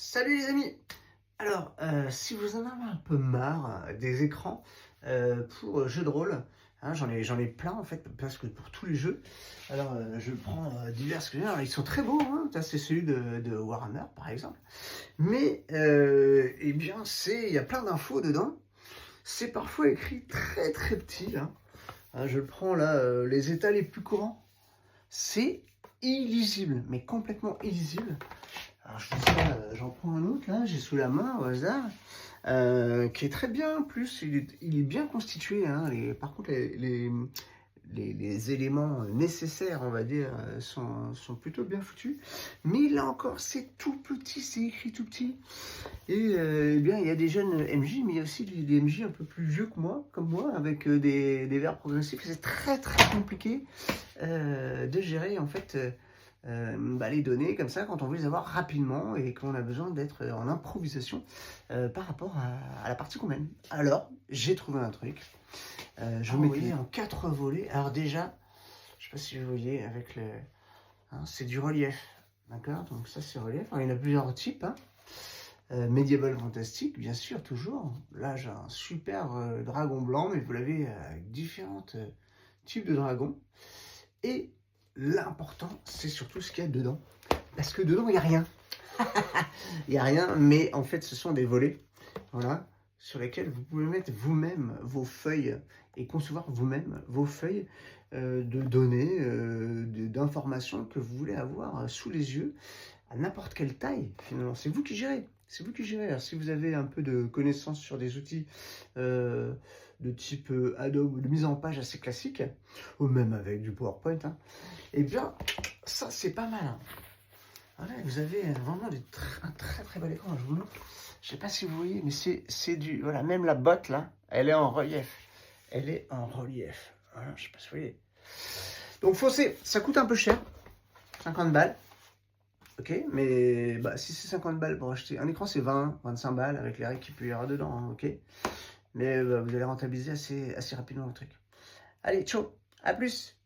Salut les amis! Alors, si vous en avez un peu marre des écrans pour jeux de rôle, hein, j'en ai plein en fait, parce que pour tous les jeux. Alors, je prends divers que j'ai. Alors, ils sont très beaux, hein, ça c'est celui de Warhammer par exemple. Mais, eh bien, il y a plein d'infos dedans. C'est parfois écrit très très petit, hein. Je prends là les états les plus courants. C'est illisible, mais complètement illisible. Alors je dis ça, j'en prends un autre là, j'ai sous la main au hasard, qui est très bien. En plus, il est bien constitué, hein. Par contre, les éléments nécessaires, on va dire, sont plutôt bien foutus. Mais là encore, c'est tout petit, c'est écrit tout petit. Et eh bien, il y a des jeunes MJ, mais il y a aussi des MJ un peu plus vieux que moi, comme moi, avec des verbes progressifs. C'est très très compliqué de gérer en fait les données comme ça quand on veut les avoir rapidement et qu'on a besoin d'être en improvisation par rapport à la partie qu'on mène. Alors, j'ai trouvé un truc. Je mets en 4 volets. Alors déjà, je sais pas si vous voyez avec le... hein, c'est du relief. D'accord? Donc ça, c'est relief. Alors, il y en a plusieurs types. Hein. Medieval fantastique, bien sûr, toujours. Là, j'ai un super dragon blanc, mais vous l'avez avec différents types de dragons. Et l'important, c'est surtout ce qu'il y a dedans. Parce que dedans, il n'y a rien. Il n'y a rien, mais en fait, ce sont des volets, voilà, sur lesquels vous pouvez mettre vous-même vos feuilles et concevoir vous-même vos feuilles de données, d'informations que vous voulez avoir sous les yeux, à n'importe quelle taille, finalement. C'est vous qui gérez. C'est vous qui gérez. Alors, si vous avez un peu de connaissances sur des outils de type Adobe, de mise en page assez classique, ou même avec du PowerPoint, hein, eh bien, ça, c'est pas mal. Hein. Voilà, vous avez vraiment un très très bel écran. Je vous montre. Je sais pas si vous voyez, mais c'est du... Voilà, même la botte, là, elle est en relief. Elle est en relief. Voilà, je sais pas si vous voyez. Donc, foncez. Ça coûte un peu cher. 50 balles. Ok, mais si c'est 50 balles pour acheter un écran, c'est 20-25 balles avec les règles qu'il peut y avoir dedans, hein, ok. Mais vous allez rentabiliser assez rapidement le truc. Allez, ciao, à plus.